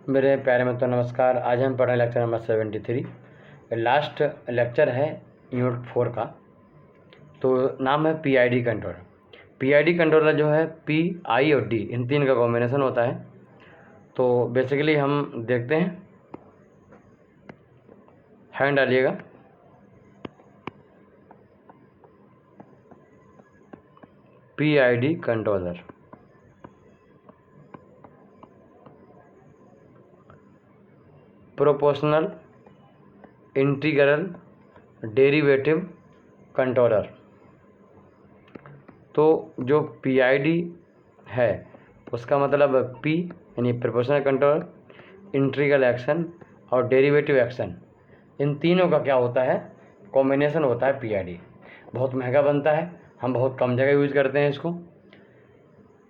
मेरे प्यारे मित्रों नमस्कार। आज हम पढ़ रहे हैं लेक्चर नंबर 73। लास्ट लेक्चर है यूनिट 4 का। तो नाम है पीआईडी कंट्रोलर। पीआईडी कंट्रोलर जो है पी आई और डी इन तीन का कॉम्बिनेशन होता है। तो बेसिकली हम देखते हैं, हैंड डालिएगा। PID controller proportional integral derivative controller. तो जो पीआईडी है उसका मतलब पी यानी प्रोपोर्शनल कंट्रोल, इंटीग्रल एक्शन और डेरिवेटिव एक्शन, इन तीनों का क्या होता है, कॉम्बिनेशन होता है पीआईडी। बहुत महंगा बनता है, हम बहुत कम जगह यूज करते हैं इसको।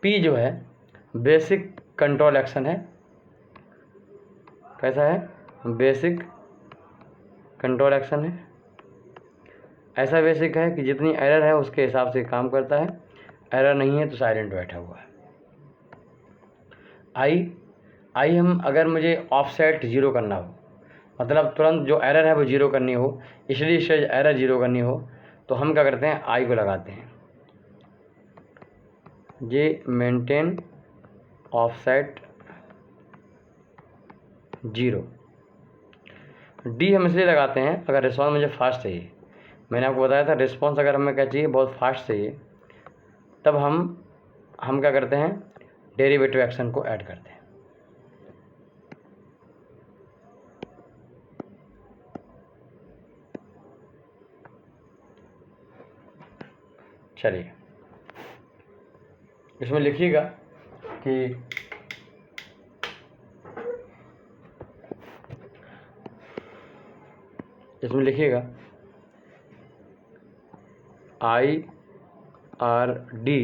पी जो है बेसिक कंट्रोल एक्शन है। कैसा है? बेसिक कंट्रोल एक्शन है। ऐसा बेसिक है कि जितनी एरर है उसके हिसाब से काम करता है। एरर नहीं है तो साइलेंट बैठा हुआ है। आई हम अगर मुझे ऑफसेट जीरो करना हो, मतलब तुरंत जो एरर है वो जीरो करनी हो, इसलिए से एरर जीरो करनी हो, तो हम क्या करते हैं, आई को लगाते हैं। ये मेंटेन ऑफसेट जीरो। डी हम इसलिए लगाते हैं अगर रिस्पॉन्स मुझे फास्ट चाहिए। मैंने आपको बताया था रिस्पॉन्स अगर हमें क्या चाहिए, बहुत फास्ट चाहिए, तब हम क्या करते हैं, डेरिवेटिव एक्शन को ऐड करते हैं। चलिए इसमें लिखिएगा कि I R D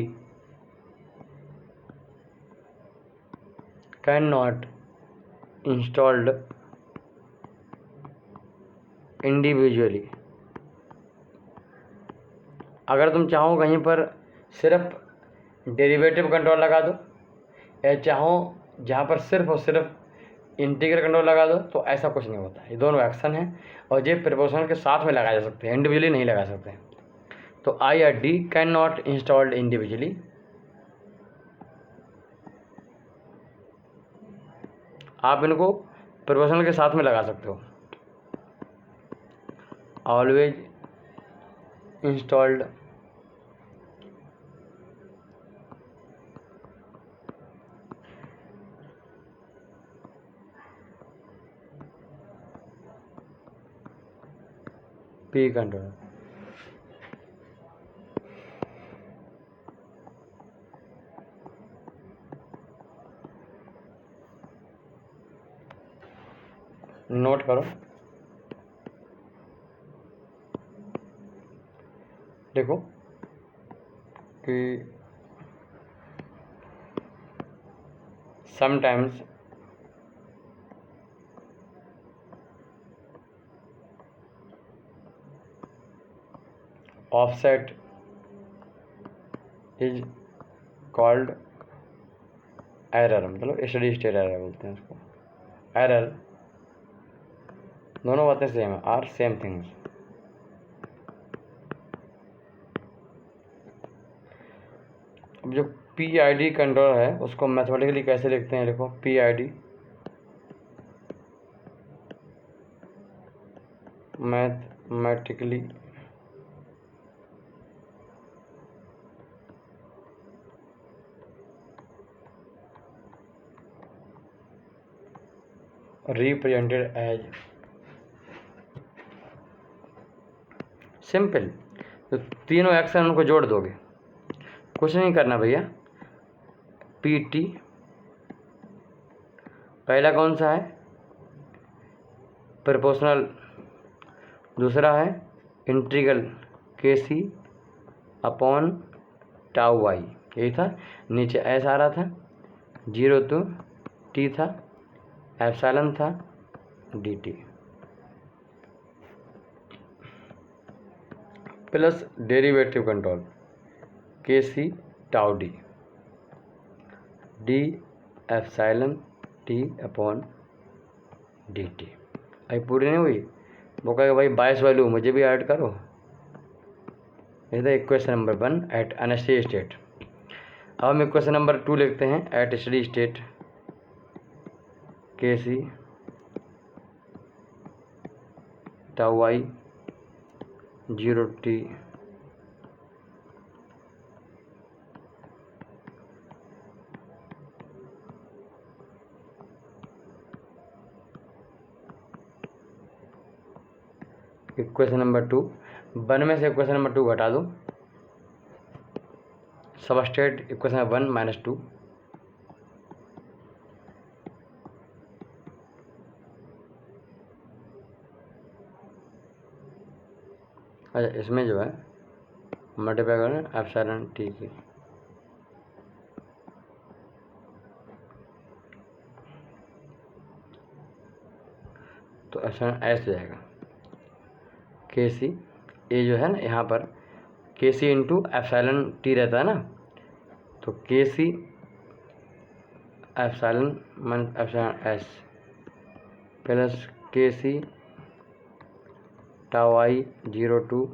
can not installed individually. अगर तुम चाहो कहीं पर सिर्फ डेरिवेटिव कंट्रोल लगा दो, या चाहो जहाँ पर सिर्फ और सिर्फ इंटीग्रल कंट्रोल लगा दो, तो ऐसा कुछ नहीं होता। ये दोनों एक्शन है और ये प्रोपोर्शनल के साथ में लगाए जा सकते हैं, इंडिविजुअली नहीं लगा सकते। तो I R D can not installed individually. आप इनको प्रोपोर्शनल के साथ में लगा सकते हो। Always installed P controller. Note करो, देखो कि sometimes offset is called error, मतलब स्टडी स्टेट एरर बोलते हैं उसको। एरर, दोनों बातें सेम है, आर सेम थिंग्स। अब जो पी आई डी कंट्रोलर है उसको मैथमेटिकली कैसे लिखते हैं, देखो P I D mathematically represented as simple. तो तीनों एक्शन उनको जोड़ दोगे, कुछ नहीं करना भैया। पी टी पहला कौन सा है, प्रोपोर्शनल, दूसरा है इंटीग्रल के सी अपॉन टाउ वाई, यही था। नीचे एस आ रहा था, जीरो टू टी था, एप्सिलॉन था, D T plus derivative control K C tau D, D epsilon T upon D T. अभी पूरी नहीं हुई, वो कहेगा भाई बायस वैल्यू मुझे भी ऐड करो। Is the equation number 1 at unsteady state. अब हम इक्वेशन नंबर 2 लिखते हैं एट स्टेडी स्टेट के C tau I 0 T equation number 2। 1 में से इक्वेशन नंबर 2 घटा दो, सबस्टेट इक्वेशन 1 माइनस 2। अच्छा, इसमें जो है मल्टीप्लाई करना एप्सिलॉन टी की, तो एप्सिलॉन एस जाएगा के सी। ये जो है ना यहाँ पर के सी इंटू एप्सिलॉन टी रहता है ना, तो K C epsilon minus epsilon S plus K C tau I 0 to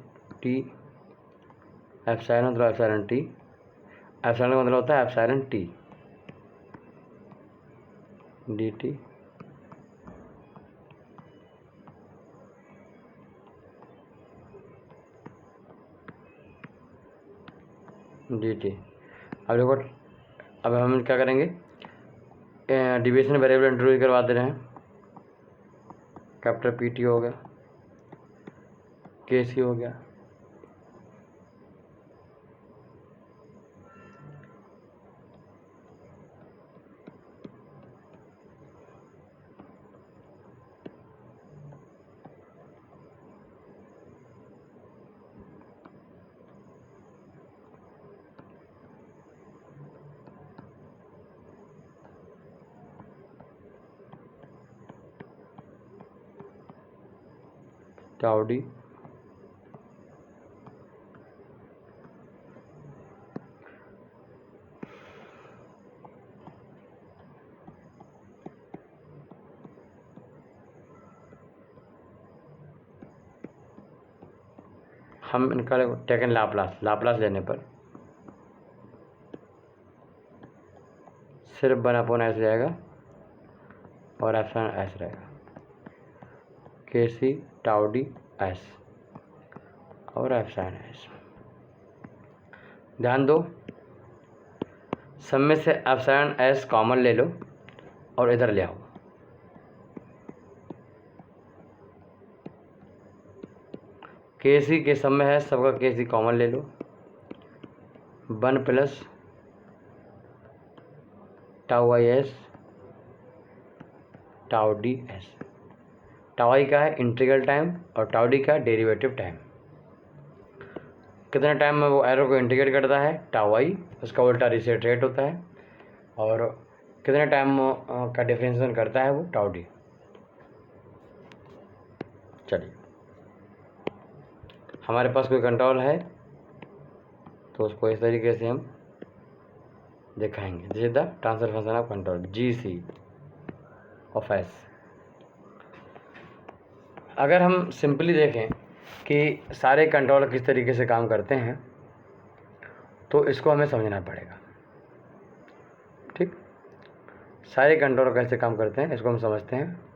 T epsilon मतलब एप्सिलॉन टी। एप्सिलॉन का मतलब होता है epsilon T D T D T. अब देखो, अब हम क्या करेंगे, डिविएशन वेरिएबल इंट्रोड्यूस करवा दे रहे हैं। कैपिटल पी टी हो गया, के सी हो गया, टाउ डी हम इनका टेकन लाप्लास लेने पर सिर्फ 1/s रहेगा और एप्सिलॉन एस रहेगा, के सी टाउ डी एस और एप्सिलॉन एस। ध्यान दो, सब में से एप्सिलॉन एस कॉमन ले लो और इधर ले आओ। के सी के सब में है, सबका के सी कॉमन ले लो, 1 plus tau I S tau D S. Tau I का है इंटीग्रल टाइम और टाउ डी का डेरिवेटिव टाइम। कितने टाइम में वो एरो को इंटीग्रेट करता है टाउ आई, उसका उल्टा रीसेट रेट होता है, और कितने टाइम का डिफरेंशिएशन करता है वो टाउ डी। चलिए, हमारे पास कोई कंट्रोल है तो उसको इस तरीके से हम दिखाएंगे। This is the transfer function of control G C of S. अगर हम सिंपली देखें कि सारे कंट्रोलर किस तरीके से काम करते हैं, तो इसको हमें समझना पड़ेगा। ठीक, सारे कंट्रोलर कैसे काम करते हैं इसको हम समझते हैं।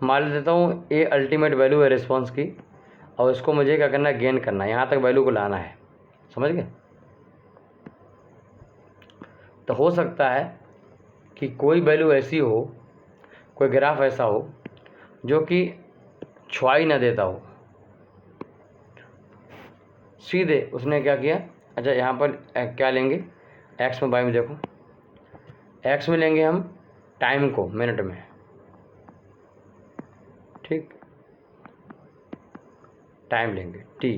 मान लेता हूँ ये अल्टीमेट वैल्यू है रिस्पॉन्स की, और इसको मुझे क्या करना है, गेन करना है, यहाँ तक वैल्यू को लाना है। समझ गए? तो हो सकता है कि कोई वैल्यू ऐसी हो, कोई ग्राफ ऐसा हो जो कि छुआई ना देता हो, सीधे उसने क्या किया। अच्छा, यहाँ पर क्या लेंगे, एक्स में वाई में, देखो एक्स में लेंगे हम टाइम को मिनट में, ठीक, टाइम लेंगे टी,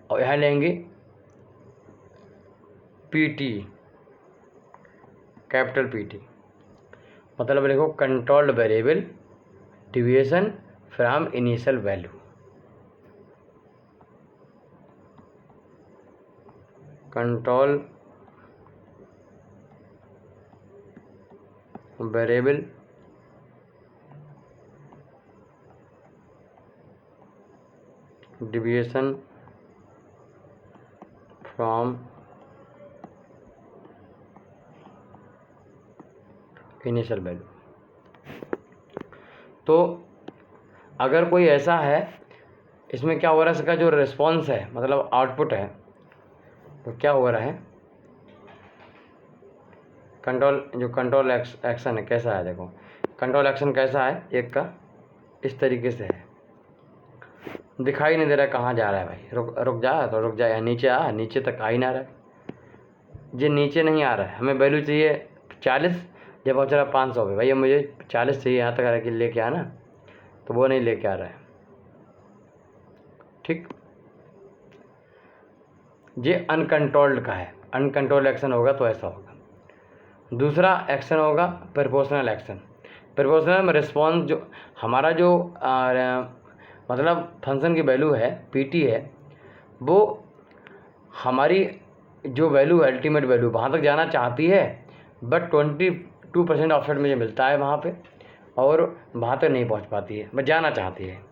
और यहाँ लेंगे PT, कैपिटल PT, मतलब लिखो controlled variable deviation from initial value. Control variable deviation from initial value. तो अगर कोई ऐसा है, इसमें क्या हो रहा है, इसका जो रिस्पॉन्स है मतलब आउटपुट है, तो क्या हो रहा है, कंट्रोल एक्शन है कैसा है, देखो कंट्रोल एक्शन कैसा है, एक का इस तरीके से है, दिखाई नहीं दे रहा है कहाँ जा रहा है भाई, रुक जा, तो रुक जा, नीचे आ, नीचे तक आ ही ना रहा है, ये नीचे नहीं आ रहा है, हमें वैल्यू चाहिए 40, जब पहुँच रहा 500 पे, भैया मुझे 40 चाहिए, यहाँ तक आ के लेके आना, तो वो नहीं लेके आ रहा है। ठीक, ये अनकंट्रोल्ड का है, अनकंट्रोल्ड एक्शन होगा तो ऐसा होगा। दूसरा एक्शन होगा प्रोपोर्शनल एक्शन। प्रोपोर्शनल में रिस्पॉन्स जो हमारा जो मतलब फंक्शन की वैल्यू है PT है, वो हमारी जो वैल्यू है अल्टीमेट वैल्यू वहाँ तक जाना चाहती है, बट 22% ऑफसेट मुझे मिलता है वहाँ पे, और वहाँ तक नहीं पहुँच पाती है, बस जाना चाहती है।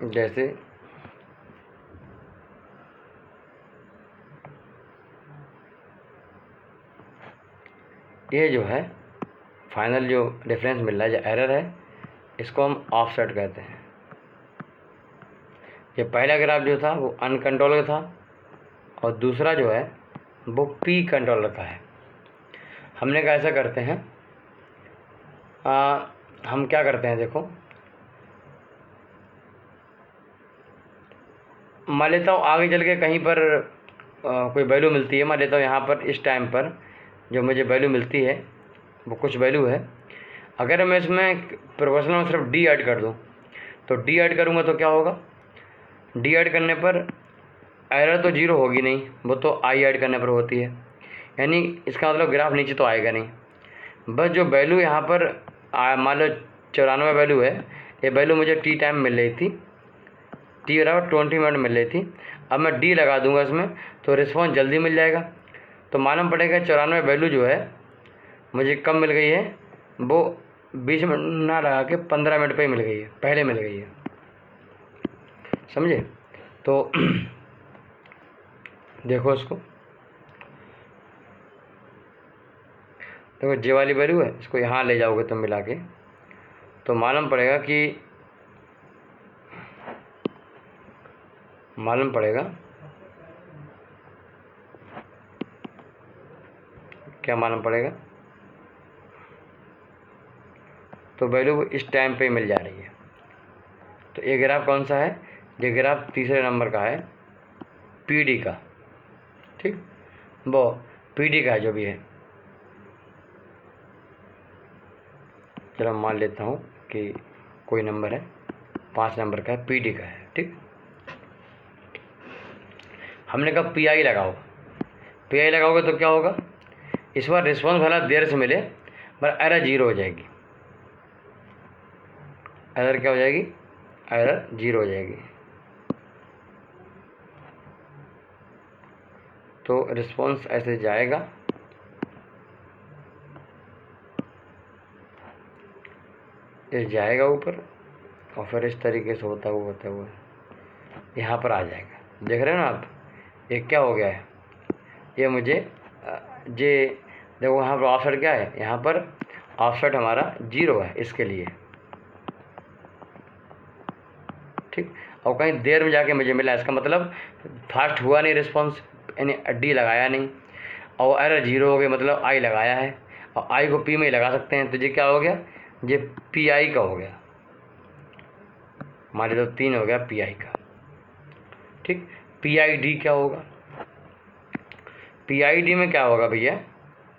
जैसे ये जो है फाइनल जो डिफरेंस मिल रहा है, जो एरर है, इसको हम ऑफसेट कहते हैं। ये पहला ग्राफ जो था वो अनकंट्रोलर था, और दूसरा जो है वो P कंट्रोलर का है। हमने क्या ऐसा करते हैं, हम क्या करते हैं, देखो मान लेता हूँ आगे चल के कहीं पर कोई वैल्यू मिलती है, मान लेता हूँ यहाँ पर इस टाइम पर जो मुझे वैल्यू मिलती है वो कुछ वैल्यू है, अगर मैं इसमें प्रोपोर्शनल में सिर्फ D ऐड कर दूँ, तो D ऐड करूँगा तो क्या होगा, D ऐड करने पर एरर तो 0 होगी नहीं, वो तो I ऐड करने पर होती है, यानी इसका मतलब ग्राफ नीचे तो आएगा नहीं। बस जो वैल्यू यहाँ पर मान लो 94 वैल्यू है, ये वैल्यू मुझे T टाइम मिल रही थी, T बराबर 20 मिनट मिल रही थी, अब मैं D लगा दूंगा इसमें तो रिस्पॉन्स जल्दी मिल जाएगा। तो मालूम पड़ेगा 94 वैल्यू जो है मुझे कब मिल गई है, वो 20 मिनट ना लगा के 15 मिनट पे ही मिल गई है, पहले मिल गई है, समझे। तो देखो इसको, देखो जे वाली वैल्यू है, इसको यहाँ ले जाओगे तुम मिला के, तो मालूम पड़ेगा क्या मालूम पड़ेगा, तो वैल्यू इस टाइम पे मिल जा रही है। तो ये ग्राफ कौन सा है, ये ग्राफ तीसरे नंबर का है, PD का। ठीक, वो PD का है जो भी है, चलो मान लेता हूँ कि कोई नंबर है 5 नंबर का है, PD का है। ठीक, हमने कहा PI लगाओ, PI लगाओगे तो क्या होगा, इस बार रिस्पॉन्स भला देर से मिले पर एरर 0 हो जाएगी। एरर क्या हो जाएगी, एरर 0 हो जाएगी। तो रिस्पॉन्स ऐसे जाएगा, ये जाएगा ऊपर, और फिर इस तरीके से होता हुआ यहाँ पर आ जाएगा। देख रहे हो ना आप, ये क्या हो गया है, ये मुझे ये देखो वहाँ पर ऑफसेट क्या है, यहाँ पर ऑफसेट हमारा 0 है इसके लिए। ठीक, और कहीं देर में जाके मुझे मिला, इसका मतलब फास्ट हुआ नहीं रिस्पॉन्स, यानी D लगाया नहीं, और एरर 0 हो गया, मतलब I लगाया है, और I को P में ही लगा सकते हैं, तो ये क्या हो गया, ये PI का हो गया, मान लो 3 हो गया PI का। ठीक, PID क्या होगा, PID में क्या होगा भैया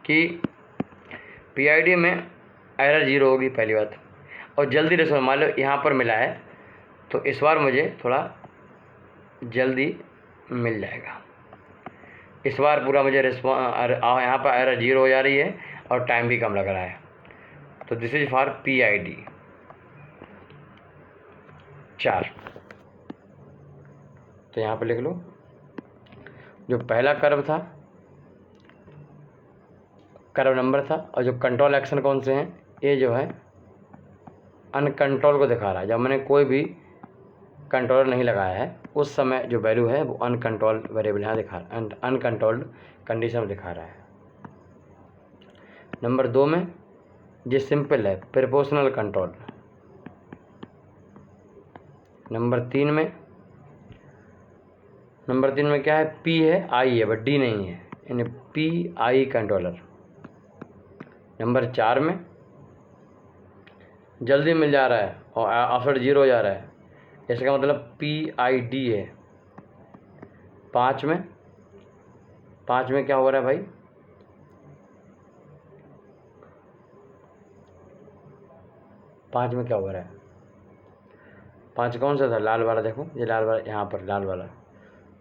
कि PID में एरर 0 होगी पहली बात, और जल्दी रिस्पॉन्स मान लो यहाँ पर मिला है तो इस बार मुझे थोड़ा जल्दी मिल जाएगा। इस बार पूरा मुझे यहाँ पर एरर 0 हो जा रही है और टाइम भी कम लग रहा है। तो दिस इज फॉर PID 4। तो यहाँ पर लिख लो, जो पहला कर्व था, कर्व नंबर था, और जो कंट्रोल एक्शन कौन से हैं, ये जो है अनकंट्रोल को दिखा रहा है। जब मैंने कोई भी कंट्रोलर नहीं लगाया है उस समय जो वैल्यू है वो अनकंट्रोल्ड वेरिएबल यहाँ दिखा रहा है, अनकंट्रोल्ड कंडीशन में दिखा रहा है। नंबर 2 में ये सिंपल है, प्रोपोर्शनल कंट्रोल। नंबर 3 में क्या है, P है, I है, बट D नहीं है, यानी PI कंट्रोलर। नंबर 4 में जल्दी मिल जा रहा है और ऑफसेट 0 हो जा रहा है, इसका मतलब PID है। 5 में क्या हो रहा है भाई, 5 में क्या हो रहा है, 5 कौन सा था, लाल वाला, देखो ये लाल वाला, यहाँ पर लाल वाला।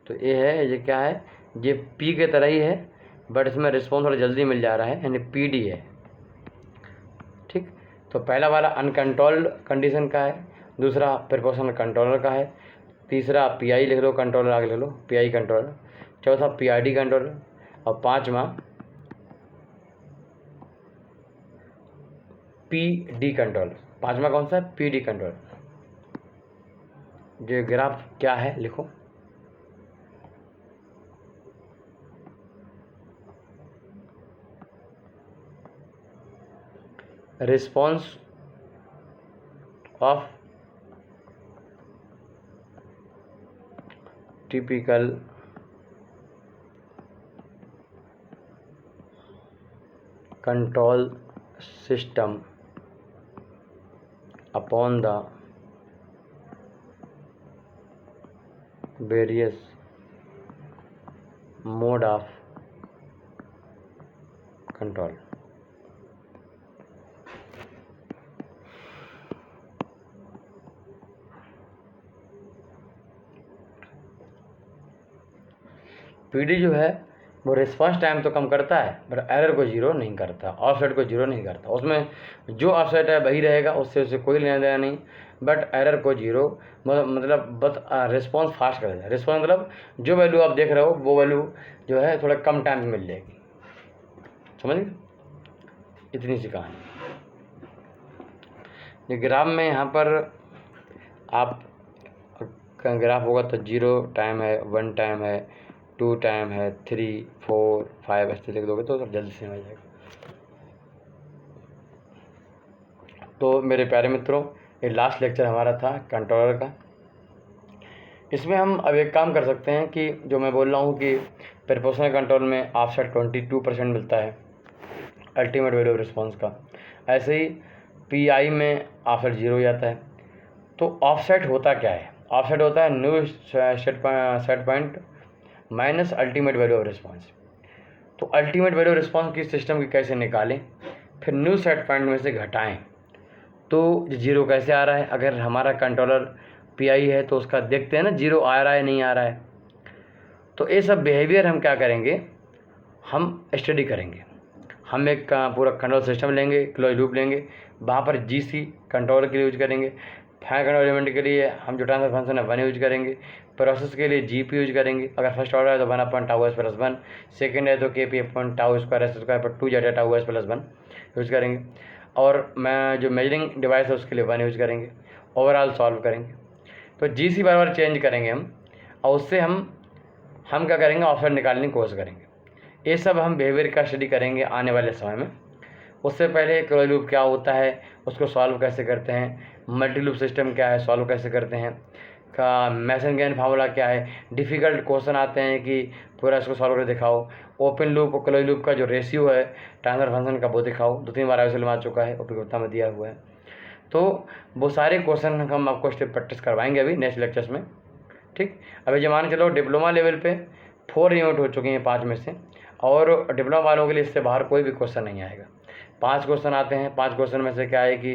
तो ये है, ये क्या है, ये P के तरह ही है बट इसमें रिस्पॉन्स थोड़ा जल्दी मिल जा रहा है, यानी PD है। ठीक, तो पहला वाला अनकंट्रोल्ड कंडीशन का है, दूसरा प्रोपोर्शनल कंट्रोलर का है, तीसरा PI लिख लो, कंट्रोलर आगे लिख लो, PI कंट्रोलर, चौथा PID कंट्रोलर, और 5वां PD कंट्रोलर। 5वां कौन सा है, PD कंट्रोलर। जो ग्राफ क्या है लिखो, response of typical control system upon the various mode of control। PD जो है वो रिस्पॉन्स टाइम तो कम करता है बट एरर को 0 नहीं करता, ऑफसेट को 0 नहीं करता। उसमें जो ऑफसेट है वही रहेगा, उससे कोई लेना देना नहीं, बट एरर को 0 मतलब बस रिस्पॉन्स फास्ट कर देगा। रिस्पॉन्स मतलब जो वैल्यू आप देख रहे हो वो वैल्यू जो है थोड़ा कम टाइम में मिल जाएगी। समझ गए, इतनी सी कहानी। ये ग्राफ में यहाँ पर आप ग्राफ होगा तो 0 टाइम है, 1 टाइम है, 2 टाइम है, 3, 4, 5 ऐसे लिख दोगे तो जल्दी से आ जाएगा। तो मेरे प्यारे मित्रों, ये लास्ट लेक्चर हमारा था कंट्रोलर का। इसमें हम अब एक काम कर सकते हैं कि जो मैं बोल रहा हूँ कि प्रोपोर्शनल कंट्रोल में ऑफसेट 22% मिलता है अल्टीमेट वैल्यू ऑफ रिस्पॉन्स का, ऐसे ही PI में ऑफसेट 0 हो जाता है। तो ऑफसेट होता क्या है, ऑफसेट होता है new set point minus ultimate value of response. तो अल्टीमेट वैल्यू ऑफ रिस्पॉन्स की सिस्टम की कैसे निकालें, फिर न्यू सेट पॉइंट में से घटाएं तो 0 कैसे आ रहा है। अगर हमारा कंट्रोलर PI है तो उसका देखते हैं ना 0 आ रहा है नहीं आ रहा है। तो ये सब बिहेवियर हम क्या करेंगे, हम स्टडी करेंगे। हम एक पूरा कंट्रोल सिस्टम लेंगे, क्लोज लूप लेंगे, वहाँ पर GC कंट्रोलर के लिए यूज करेंगे, फाइन कंट्रोल एलिमेंट के लिए हम जो ट्रांसफर फंक्शन है 1 यूज करेंगे, प्रोसेस के लिए GP यूज करेंगे। अगर फर्स्ट ऑर्डर है तो 1/τs+1, सेकेंड है तो KP/τ² 2 τs+1 यूज करेंगे, और मैं जो मेजरिंग डिवाइस है उसके लिए 1 यूज करेंगे। ओवरऑल सॉल्व करेंगे तो GC बार बार चेंज करेंगे हम, और उससे हम क्या करेंगे, ऑफसेट निकालने की कोशिश करेंगे। ये सब हम बिहेवियर का स्टडी करेंगे आने वाले समय में। उससे पहले क्लोज लूप क्या होता है, उसको सॉल्व कैसे करते हैं, मल्टी लूप सिस्टम क्या है, सॉल्व कैसे करते हैं, का मेसन-गेन फार्मूला क्या है, डिफ़िकल्ट क्वेश्चन आते हैं कि पूरा इसको सॉल्व करके दिखाओ, ओपन लूप और क्लोज लूप का जो रेशियो है ट्रांसफर फंक्शन का वो दिखाओ। 2-3 बार ऐसे आ चुका है, उपयोगिता में दिया हुआ है। तो वो सारे क्वेश्चन हम आपको स्टेप प्रैक्टिस करवाएंगे अभी नेक्स्ट लेक्चर्स में। ठीक, अभी जो मान चलो डिप्लोमा लेवल पे 4 यूनिट हो चुकी हैं 5 में से, और डिप्लोमा वालों के लिए इससे बाहर कोई भी क्वेश्चन नहीं आएगा। 5 क्वेश्चन आते हैं, 5 क्वेश्चन में से क्या है कि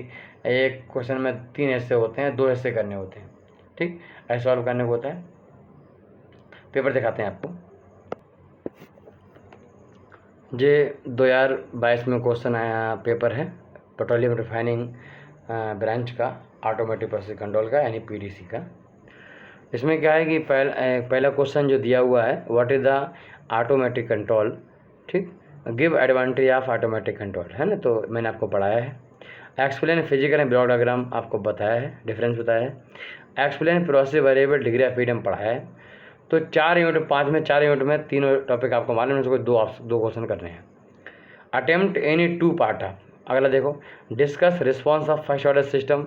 एक क्वेश्चन में 3 हिस्से होते हैं, 2 हिस्से करने होते हैं। ठीक, ऐसे सॉल्व करने को होता है। पेपर दिखाते हैं आपको। ये 2022 में क्वेश्चन आया पेपर है, पेट्रोलियम रिफाइनिंग ब्रांच का, ऑटोमेटिक प्रोसेस कंट्रोल का, यानी पीडीसी का। इसमें क्या है कि पहला क्वेश्चन जो दिया हुआ है, what is the automatic control, ठीक, give advantage of automatic control, है ना, तो मैंने आपको पढ़ाया है। Explain physical and block diagram आपको बताया है, डिफरेंस बताया है। Explain process variable degree of freedom पढ़ाया है। तो 4 यूनिट 5 में 4 यूनिट में 3 टॉपिक आपको मालूम है, उसको दो क्वेश्चन करने हैं। अटेम्प्ट एनी 2 पार्ट ऑफ, अगला देखो, discuss response of first order system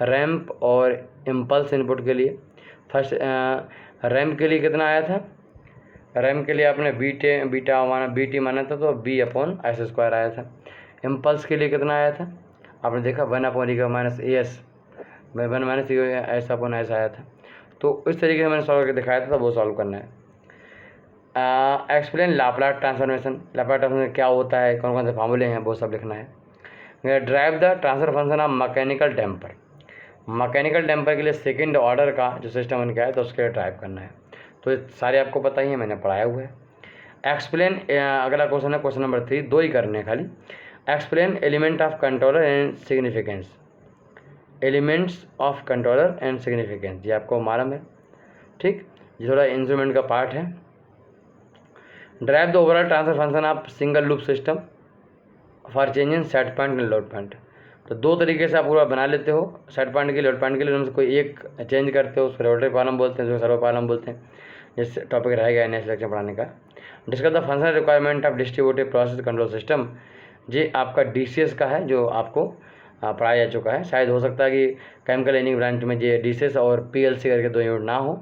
ramp और इम्पल्स इनपुट के लिए। फर्स्ट रैम्प के लिए कितना आया था, रैम्प के लिए आपने बीटी माना था, तो B/S² आया था। इम्पल्स के लिए कितना आया था, आपने देखा 1/(-AS) में 1-(-AS) आया था। तो इस तरीके से मैंने सॉल्व करके दिखाया था, तो वो सॉल्व करना है। Explain Laplace transformation, Laplace transformation क्या होता है, कौन कौन से फार्मूले हैं, वो सब लिखना है। Drive the transfer function of mechanical damper, mechanical damper के लिए सेकंड ऑर्डर का जो सिस्टम बन गया है, तो उसके लिए ड्राइव करना है। तो ये सारे आपको पता ही है, मैंने पढ़ाया हुआ है। एक्सप्लेन, अगला क्वेश्चन है क्वेश्चन नंबर 3, 2 ही करने हैं खाली। Explain element of controller and significance, elements of controller and significance, ये आपको मालूम है, ठीक, ये थोड़ा इंस्ट्रूमेंट का पार्ट है। Drive the overall transfer function of single loop system for changing set point and load point. तो 2 तरीके से आप पूरा बना लेते हो, सेट पॉइंट के लिए, लोड पॉइंट के लिए, उनमें से कोई एक चेंज करते हो, उसको रोटरी कॉलम बोलते हैं, उसको सर्वो कॉलम बोलते हैं। जिस टॉपिक रहेगा नेक्स्ट लेक्चर पढ़ाने का। Discuss the functional requirement of distributed process control system, ये आपका DCS का है, जो आपको पढ़ाया जा चुका है। शायद हो सकता है कि केमिकल इंजीनियरिंग ब्रांच में ये DCS और PLC करके 2 यूनिट ना हो,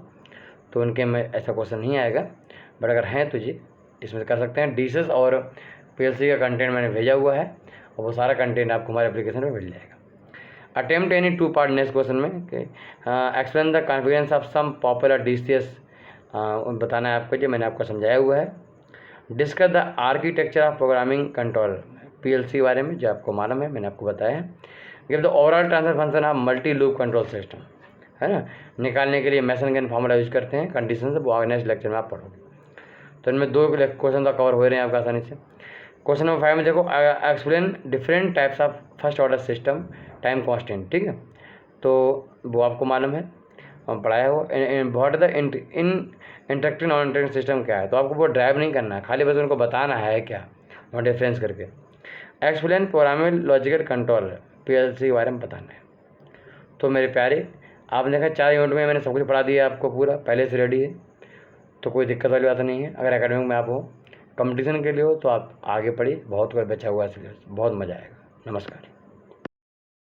तो उनके में ऐसा क्वेश्चन नहीं आएगा, बट अगर हैं तो जी इसमें कर सकते हैं। DCS और PLC का कंटेंट मैंने भेजा हुआ है, और वो सारा कंटेंट आपको हमारे एप्लीकेशन में मिल जाएगा। Attempt any 2 part next question में, explain the configuration of some popular DCS, बताना है आपको, जो मैंने आपको समझाया हुआ है। Discuss the architecture of programming control, PLC के बारे में, जो आपको मालूम है, मैंने आपको बताया है। Give the overall transfer function of multi loop control system, है ना, निकालने के लिए मैसन का फॉर्मूला यूज करते हैं, कंडीशन से, वो आगे नेक्स्ट लेक्चर में आप पढ़ोगे। तो इनमें 2 क्वेश्चन तो कवर हो रहे हैं आपका आसानी से। क्वेश्चन नंबर 5 में देखो, explain different types of first order system time constant, ठीक है, तो वो आपको मालूम है, हम पढ़ाया हो। What the interactive non interactive system क्या है, तो आपको वो ड्राइव नहीं करना है, खाली बस उनको बताना है क्या, और डिफरेंस करके। Explain programmable logical control, PLC के बारे में बताना है। तो मेरे प्यारे, आपने देखा 4 यूनिट में मैंने सब कुछ पढ़ा दिया आपको, पूरा पहले से रेडी है, तो कोई दिक्कत वाली बात नहीं है। अगर एकेडमिक में आप हो, कंपटीशन के लिए हो, तो आप आगे पढ़िए, बहुत कुछ बचा हुआ है, बहुत मज़ा आएगा। नमस्कार।